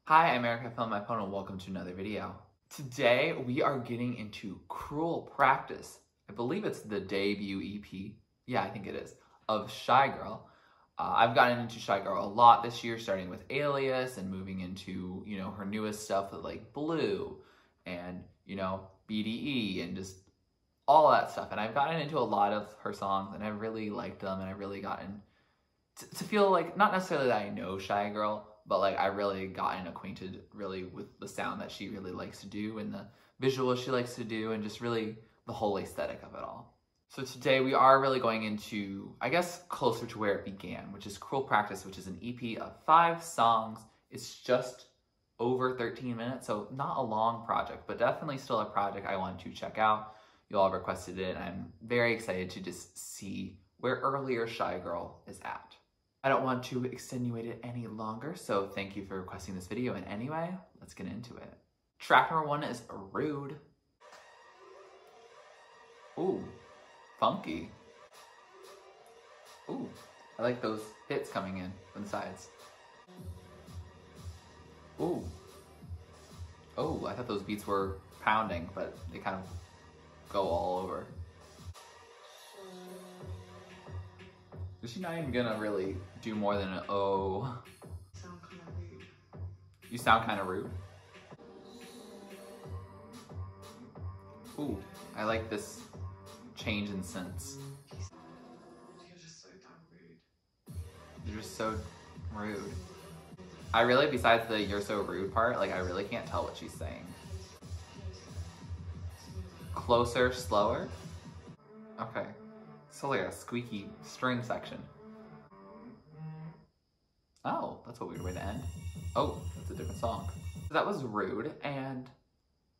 Hi, I'm Eric. I found my phone and welcome to another video. Today we are getting into Cruel Practice. I believe it's the debut EP. Yeah, I think it is. Of Shygirl. I've gotten into Shygirl a lot this year, starting with ALIAS and moving into, her newest stuff with like Blue and, BDE and just all that stuff. And I've gotten into a lot of her songs and I really liked them, and I've really gotten to feel like, not necessarily that I know Shygirl, but like I really gotten acquainted really with the sound that she really likes to do and the visuals she likes to do and just really the whole aesthetic of it all. So today we are really going into, I guess, closer to where it began, which is Cruel Practice, which is an EP of 5 songs. It's just over 13 minutes, so not a long project, but definitely still a project I want to check out. You all requested it, and I'm very excited to just see where earlier Shygirl is at. I don't want to extenuate it any longer, so thank you for requesting this video. And anyway, let's get into it. Track number 1 is Rude. Ooh, funky. Ooh, I like those hits coming in from the sides. Ooh. Oh, I thought those beats were pounding, but they kind of go all over. Is she not even gonna really do more than an oh? Sound kind of rude. You sound kind of rude. Ooh, I like this change in sense. You're just so damn rude. You're just so rude. I really, besides the "you're so rude" part, like I really can't tell what she's saying. Closer, slower. Okay. So like a squeaky string section. Oh, that's a weird way to end. Oh, that's a different song. That was Rude, and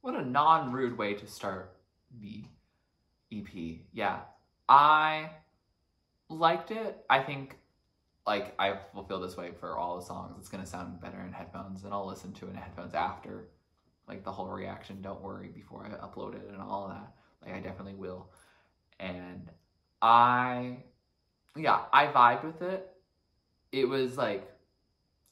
what a non-rude way to start the EP. Yeah, I liked it. I think like I will feel this way for all the songs. It's gonna sound better in headphones, and I'll listen to it in headphones after like the whole reaction. Don't worry, before I upload it and all of that. Like I definitely will. And I vibed with it. It was like,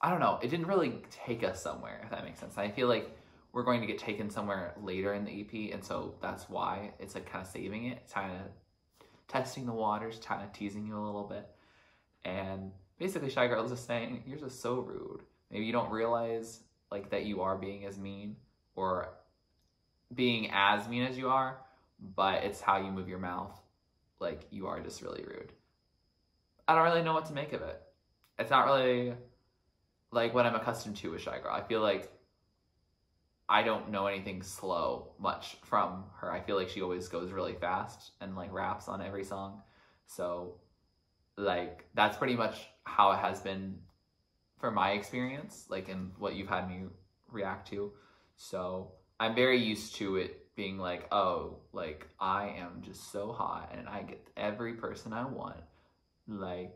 I don't know, it didn't really take us somewhere, if that makes sense. I feel like we're going to get taken somewhere later in the EP, and so that's why it's like kind of saving it. It's kind of testing the waters, kind of teasing you a little bit. And basically Shygirl is just saying, you're just so rude. Maybe you don't realize like that you are being as mean or being as mean as you are, but it's how you move your mouth. Like, you are just really rude. I don't really know what to make of it. It's not really like what I'm accustomed to with Shygirl. I feel like I don't know anything slow much from her. I feel like she always goes really fast and like raps on every song. So like that's pretty much how it has been for my experience, like in what you've had me react to. So I'm very used to it being like, oh, like I am just so hot and I get every person I want. Like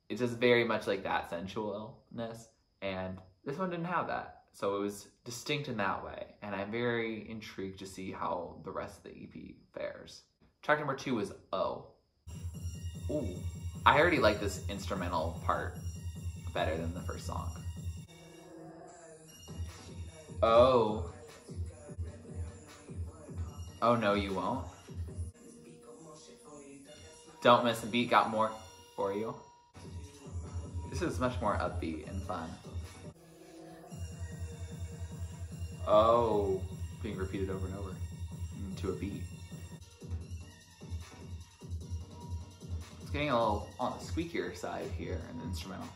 it's just very much like that sensualness, and this one didn't have that. So it was distinct in that way, and I'm very intrigued to see how the rest of the EP fares. Track number 2 is Oh. Ooh, I already like this instrumental part better than the first song. Oh. Oh no, you won't. Don't miss a beat, got more for you. This is much more upbeat and fun. Oh, being repeated over and over to a beat. It's getting a little on the squeakier side here in the instrumental.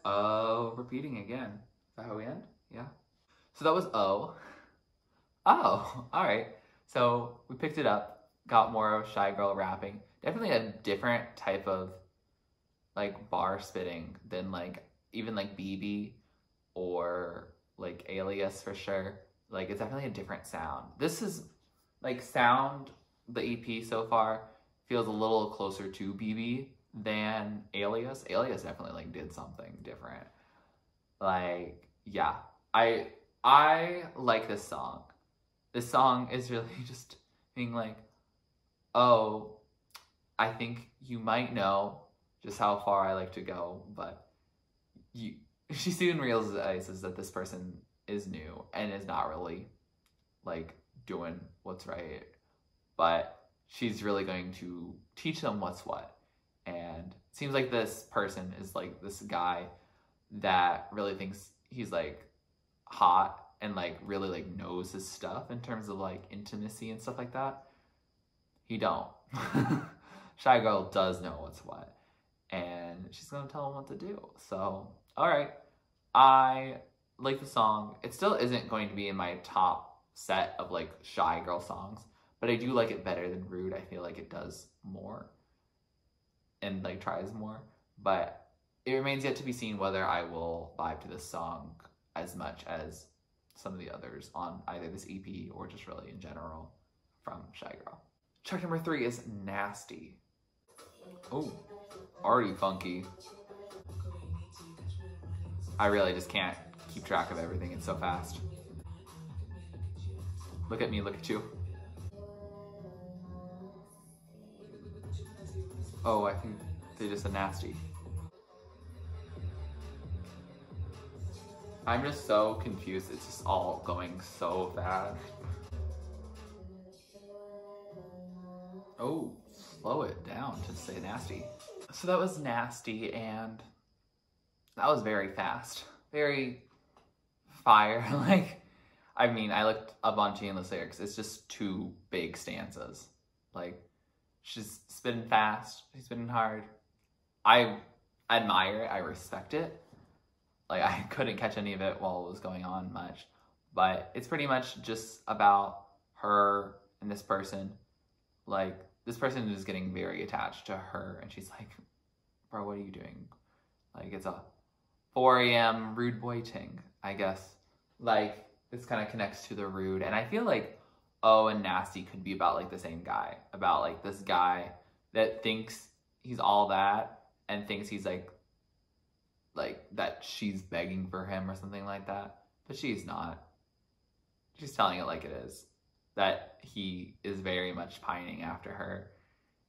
Oh, repeating again. Is that how we end? Yeah. So that was Oh. Oh, all right. So we picked it up, got more of Shygirl rapping. Definitely a different type of like bar spitting than like even like BB or like ALIAS for sure. Like it's definitely a different sound. This is like sound, the EP so far feels a little closer to BB than ALIAS. ALIAS definitely like did something different. Like, yeah, I like this song. This song is really just being like, oh, I think you might know just how far I like to go. But she soon realizes that this person is new and is not really like doing what's right, but she's really going to teach them what's what. And it seems like this person is like this guy that really thinks he's like hot and like really like knows his stuff in terms of like intimacy and stuff like that. He don't. Shygirl does know what's what, and she's gonna tell him what to do. So, all right, I like the song. It still isn't going to be in my top set of like Shygirl songs, but I do like it better than Rude. I feel like it does more and like tries more, but it remains yet to be seen whether I will vibe to this song as much as some of the others on either this EP or just really in general from Shygirl. Track number 3 is Nasty. Oh, already funky. I really just can't keep track of everything. It's so fast. Look at me, look at you. Oh, I think they just said nasty. I'm just so confused. It's just all going so fast. Oh, slow it down to say nasty. So that was Nasty, and that was very fast. Very fire. Like, I mean, I looked up on Chainless lyrics. It's just 2 big stanzas. Like, she's spitting fast. She's spitting hard. I admire it. I respect it. Like, I couldn't catch any of it while it was going on much. But it's pretty much just about her and this person. Like, this person is getting very attached to her. And she's like, bro, what are you doing? Like, it's a 4 a.m. rude boy ting, I guess. Like, this kind of connects to the rude. And I feel like Oh and Nasty could be about, like, the same guy. About, like, this guy that thinks he's all that and thinks he's, like, that she's begging for him or something like that. But she's not. She's telling it like it is. That he is very much pining after her.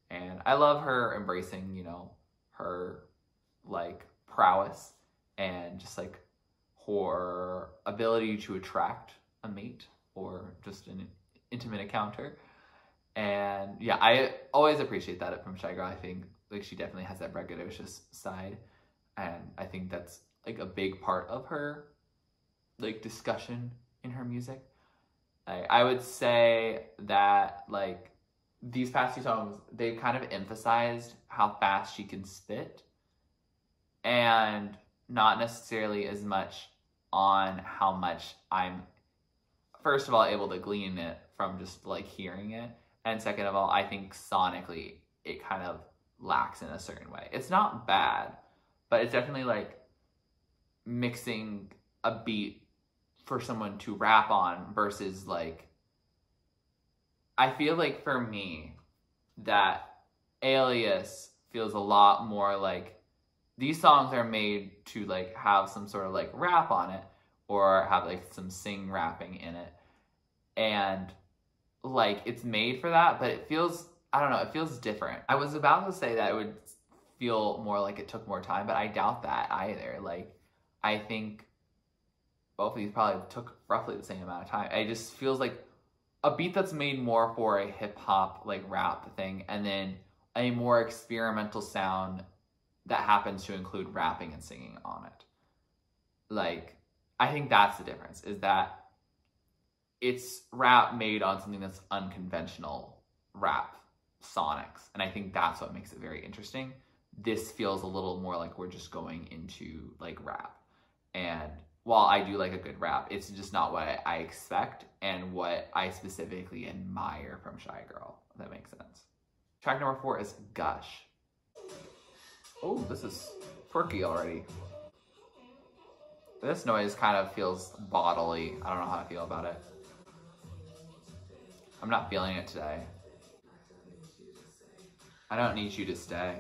And I love her embracing, you know, her, like, prowess and just, like, her ability to attract a mate or just an intimate encounter. And yeah, I always appreciate that from Shygirl. I think, like, she definitely has that braggadocious side. And I think that's, like, a big part of her, like, discussion in her music. I would say that, like, these past 2 songs, they've kind of emphasized how fast she can spit and not necessarily as much on how much I'm, first of all, able to glean it from just, like, hearing it. And second of all, I think sonically it kind of lacks in a certain way. It's not bad, but it's definitely, like, mixing a beat for someone to rap on versus, like, I feel like for me that ALIAS feels a lot more like these songs are made to, like, have some sort of, like, rap on it or have, like, some sing rapping in it. And, like, it's made for that, but it feels, I don't know, it feels different. I was about to say that it would feel more like it took more time, but I doubt that either. Like, I think both of these probably took roughly the same amount of time. It just feels like a beat that's made more for a hip-hop, like, rap thing, and then a more experimental sound that happens to include rapping and singing on it. Like, I think that's the difference, is that it's rap made on something that's unconventional rap sonics, and I think that's what makes it very interesting. This feels a little more like we're just going into, like, rap. And while I do like a good rap, it's just not what I expect and what I specifically admire from Shygirl, if that makes sense. Track number 4 is Gush. Oh, this is quirky already. This noise kind of feels bodily. I don't know how I feel about it. I'm not feeling it today. I don't need you to stay.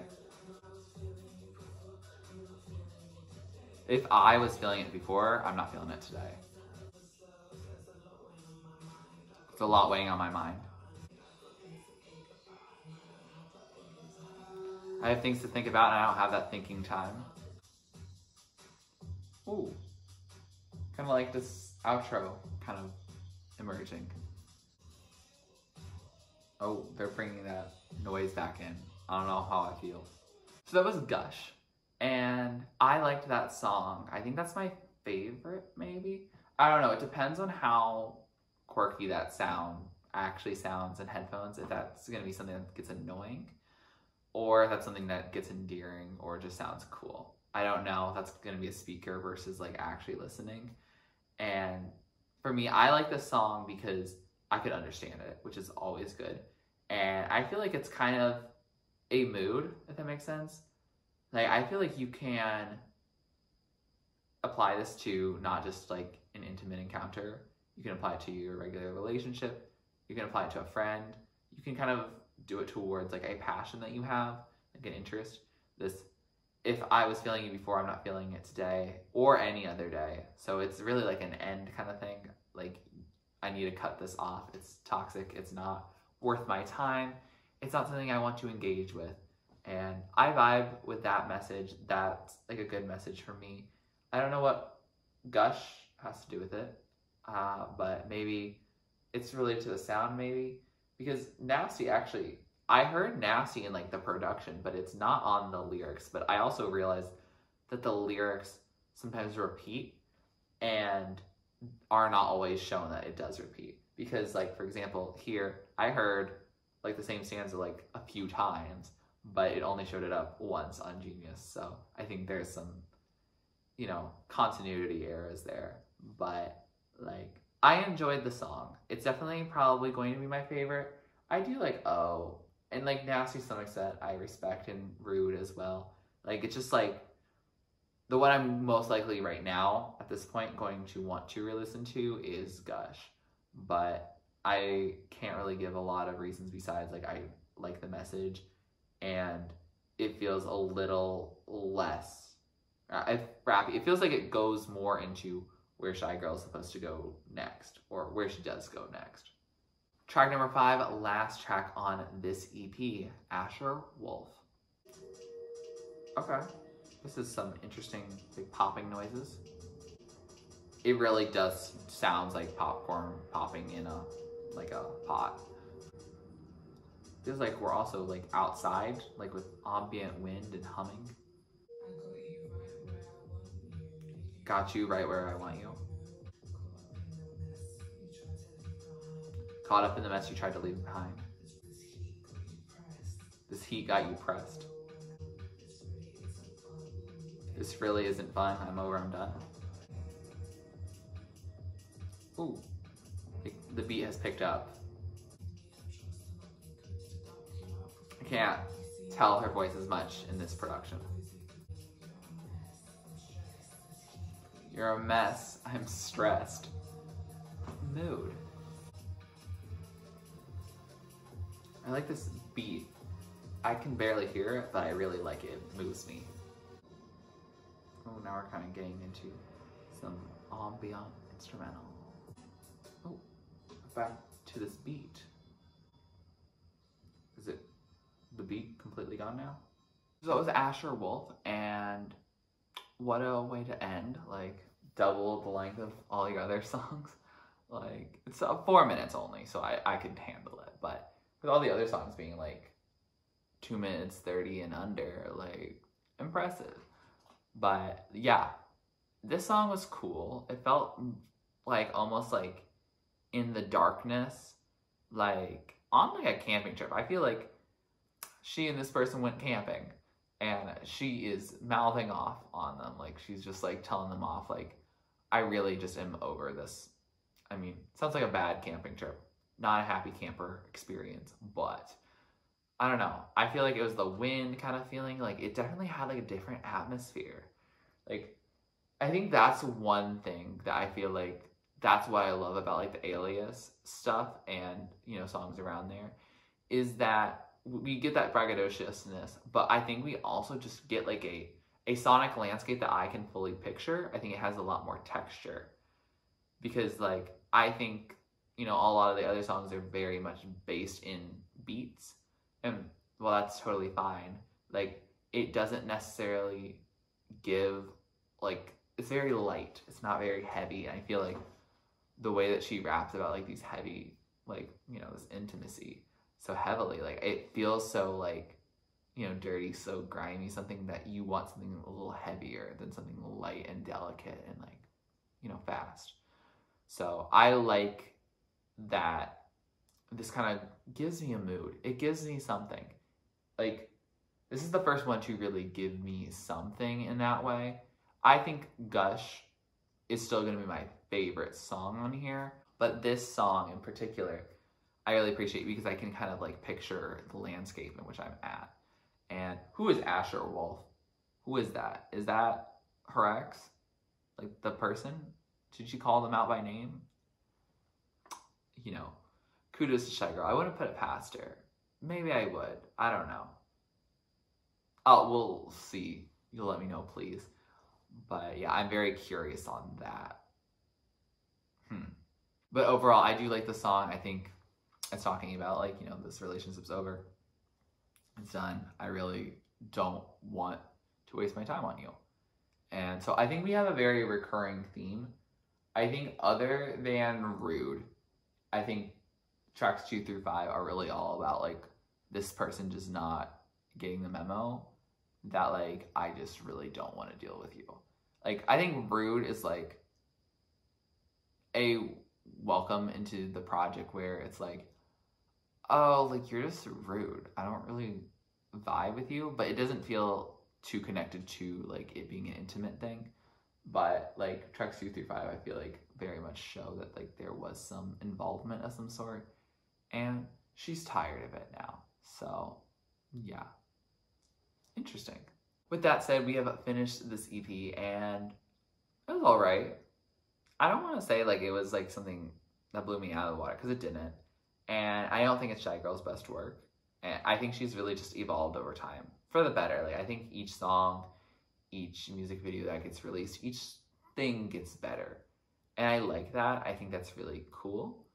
If I was feeling it before, I'm not feeling it today. It's a lot weighing on my mind. I have things to think about and I don't have that thinking time. Ooh. Kind of like this outro kind of emerging. Oh, they're bringing that noise back in. I don't know how I feel. So that was Gush. And I liked that song. I think that's my favorite, maybe. I don't know. It depends on how quirky that sound actually sounds in headphones. If that's going to be something that gets annoying, or if that's something that gets endearing or just sounds cool. I don't know if that's going to be a speaker versus like actually listening. And for me, I like this song because I could understand it, which is always good. And I feel like it's kind of a mood, if that makes sense. Like, I feel like you can apply this to not just like an intimate encounter. You can apply it to your regular relationship. You can apply it to a friend. You can kind of do it towards like a passion that you have, like an interest. This, if I was feeling it before, I'm not feeling it today or any other day. So it's really like an end kind of thing. Like, I need to cut this off. It's toxic. It's not worth my time. It's not something I want to engage with. And I vibe with that message. That's like a good message for me. I don't know what Gush has to do with it, but maybe it's related to the sound, maybe. Because Nasty, actually, I heard Nasty in like the production, but it's not on the lyrics. But I also realized that the lyrics sometimes repeat and are not always shown that it does repeat. Because like, for example, here, I heard like the same stanza like a few times, but it only showed it up once on Genius. So I think there's some, you know, continuity errors there. But like, I enjoyed the song. It's definitely probably going to be my favorite. I do like Oh, and like Nasty to some extent I respect, and Rude as well. Like, it's just like the one I'm most likely right now at this point going to want to re-listen to is Gush. But I can't really give a lot of reasons besides like I like the message and it feels a little less rappy. It feels like it goes more into where Shygirl is supposed to go next, or where she does go next. Track number 5, last track on this EP, Asher Wolfe. Okay, this is some interesting like popping noises. It really does sounds like popcorn popping in a pot. Feels like we're also like outside, like with ambient wind and humming. Got you right where I want you. Caught up in the mess you tried to leave behind. This heat got you pressed. This really isn't fun. I'm over, I'm done. Ooh, the beat has picked up. I can't tell her voice as much in this production. You're a mess. I'm stressed. Mood. I like this beat. I can barely hear it, but I really like it. It moves me. Oh, now we're kind of getting into some ambient instrumental. Oh, back to this beat. Is it the beat completely gone now? So that was Asher Wolfe, and what a way to end, like double the length of all your other songs. Like, it's 4 minutes only, so I can handle it, but with all the other songs being like 2 minutes 30 and under, like, impressive. But yeah, this song was cool. It felt like almost like in the darkness, like on like a camping trip. I feel like she and this person went camping and she is mouthing off on them. Like, she's just like telling them off, like, I really just am over this. I mean, sounds like a bad camping trip, not a happy camper experience, but I don't know. I feel like it was the wind kind of feeling. Like, it definitely had like a different atmosphere. Like, I think that's one thing that I feel like that's what I love about like the ALIAS stuff and, you know, songs around there, is that we get that braggadociousness, but I think we also just get like a sonic landscape that I can fully picture. I think it has a lot more texture because, like, I think, you know, a lot of the other songs are very much based in beats, and well, that's totally fine, Like, it doesn't necessarily give, like, it's very light. It's not very heavy. And I feel like the way that she raps about, like, these heavy, like, you know, this intimacy so heavily, like, it feels so, like, you know, dirty, so grimy, something that you want something a little heavier than something light and delicate and, like, you know, fast. So I like that this kind of gives me a mood. It gives me something. Like, this is the first one to really give me something in that way. I think Gush is still going to be my favorite song on here, but this song in particular, I really appreciate because I can kind of like picture the landscape in which I'm at. And who is Asher or Wolfe? Who is that? Is that her ex? Like, the person? Did she call them out by name? You know, kudos to Shygirl. I wouldn't put it past her. Maybe I would. I don't know. Oh, we'll see. You'll let me know, please. But yeah, I'm very curious on that. But overall, I do like the song. I think it's talking about, like, you know, this relationship's over. It's done. I really don't want to waste my time on you. And so I think we have a very recurring theme. I think other than Rude, I think tracks 2 through 5 are really all about, like, this person just not getting the memo that, like, I just really don't want to deal with you. Like, I think Rude is, like, a welcome into the project where it's like, oh, like, you're just rude. I don't really vibe with you, but it doesn't feel too connected to, like, it being an intimate thing. But, like, tracks 2 through 5, I feel like very much show that, like, there was some involvement of some sort, and she's tired of it now. So, yeah. Interesting. With that said, we have finished this EP, and it was alright. I don't want to say, like, it was, like, something that blew me out of the water, because it didn't. And I don't think it's Shygirl's best work. And I think she's really just evolved over time for the better. Like, I think each song, each music video that gets released, each thing gets better. And I like that. I think that's really cool.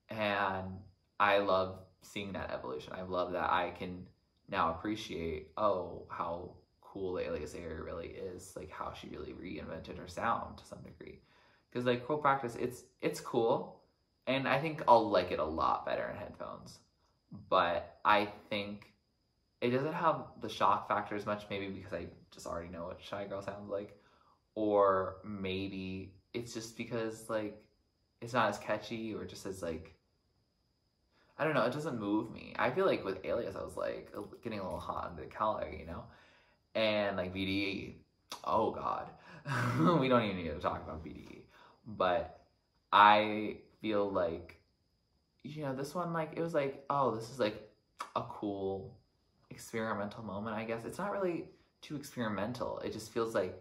And I love seeing that evolution. I love that I can now appreciate, oh, how cool the ALIAS area really is. Like, how she really reinvented her sound to some degree. Because, like, Cool Practice, it's cool. And I think I'll like it a lot better in headphones. But I think it doesn't have the shock factor as much, maybe because I just already know what Shygirl sounds like. Or maybe it's just because, like, it's not as catchy or just as, like, I don't know, it doesn't move me. I feel like with ALIAS, I was, like, getting a little hot under the collar, you know? And, like, VDE, oh, God. We don't even need to talk about VDE. But I feel like, you know, this one, like, it was like, oh, this is, like, a cool experimental moment, I guess. It's not really too experimental. It just feels like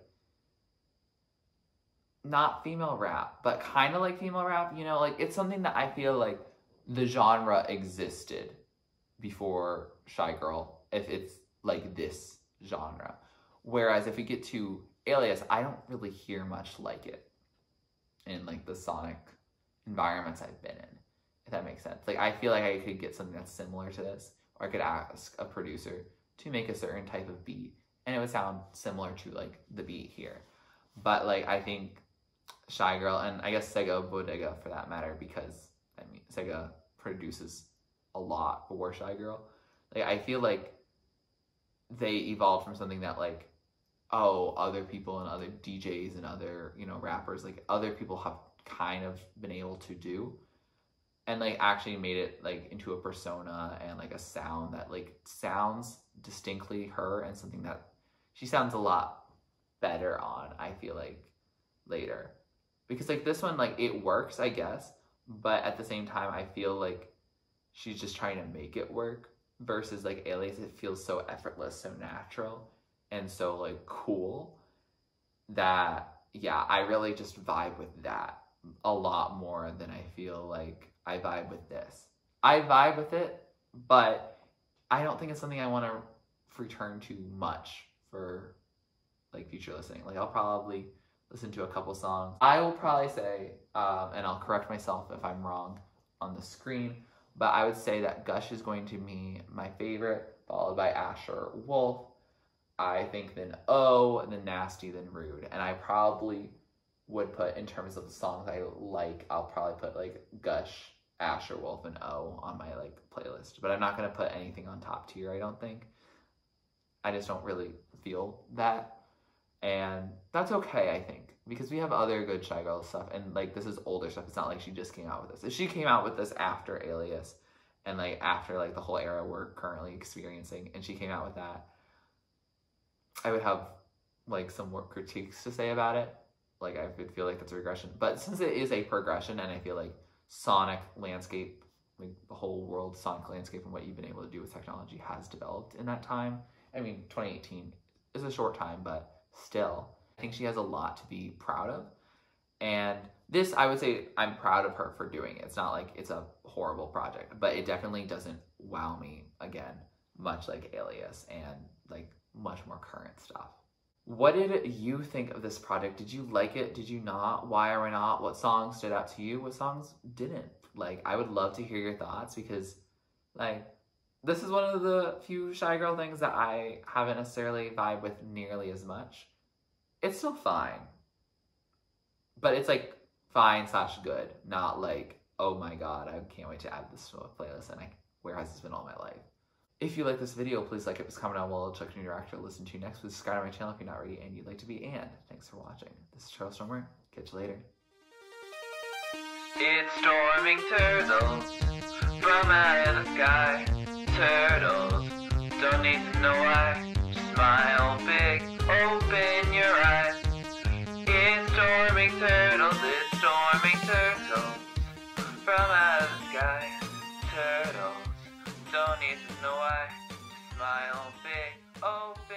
not female rap, but kind of like female rap, you know? Like, it's something that I feel like the genre existed before Shygirl, if it's, like, this genre. Whereas if we get to ALIAS, I don't really hear much like it in, like, the sonic environments I've been in, if that makes sense. Like, I feel like I could get something that's similar to this, or I could ask a producer to make a certain type of beat, and it would sound similar to, like, the beat here. But, like, I think Shygirl, and I guess Sega Bodega for that matter, because, I mean, Sega produces a lot for Shygirl. Like, I feel like they evolved from something that, like, oh, other people and other DJs and other, you know, rappers, like, other people have kind of been able to do, and, like, actually made it, like, into a persona and, like, a sound that, like, sounds distinctly her, and something that she sounds a lot better on, I feel like, later. Because, like, this one, like, it works, I guess, but at the same time, I feel like she's just trying to make it work, versus, like, ALIAS, it feels so effortless, so natural, and so, like, cool, that, yeah, I really just vibe with that a lot more than I feel like I vibe with this. I vibe with it, but I don't think it's something I want to return to much for, like, future listening. Like, I'll probably listen to a couple songs. I will probably say, and I'll correct myself if I'm wrong on the screen, but I would say that Gush is going to be my favorite, followed by Asher, Wolfe. I think then O, and then Nasty, then Rude. And I probably would put, in terms of the songs I like, I'll probably put like Gush, Asher, Wolfe, and O on my like playlist. But I'm not gonna put anything on top tier, I don't think. I just don't really feel that. And that's okay, I think, because we have other good Shygirl stuff, and like this is older stuff. It's not like she just came out with this. If she came out with this after ALIAS and like after like the whole era we're currently experiencing, and she came out with that, I would have like some more critiques to say about it. Like I would feel like that's a regression. But since it is a progression, and I feel like sonic landscape, like the whole world sonic landscape and what you've been able to do with technology has developed in that time. I mean, 2018 is a short time, but still, I think she has a lot to be proud of. And this, I would say, I'm proud of her for doing it. It's not like it's a horrible project, but it definitely doesn't wow me again, much like ALIAS and like much more current stuff. What did you think of this project? Did you like it? Did you not? Why or why not? What songs stood out to you? What songs didn't? Like, I would love to hear your thoughts, because like this is one of the few Shygirl things that I haven't necessarily vibed with nearly as much. It's still fine, but it's like fine / good, not like, oh my god, I can't wait to add this to a playlist, and like, where has this been all my life? If you like this video, please like it, comment down below, check new director to listen to next, please subscribe to my channel if you're not already and you'd like to be, and thanks for watching. This is TurtleStormer, catch you later. It's storming turtles from out of the sky. Turtles don't need to know why. Smile big, open your eyes. It's storming turtles, it's storming turtles from out of the sky. Turtles don't need to know why. Smile big, open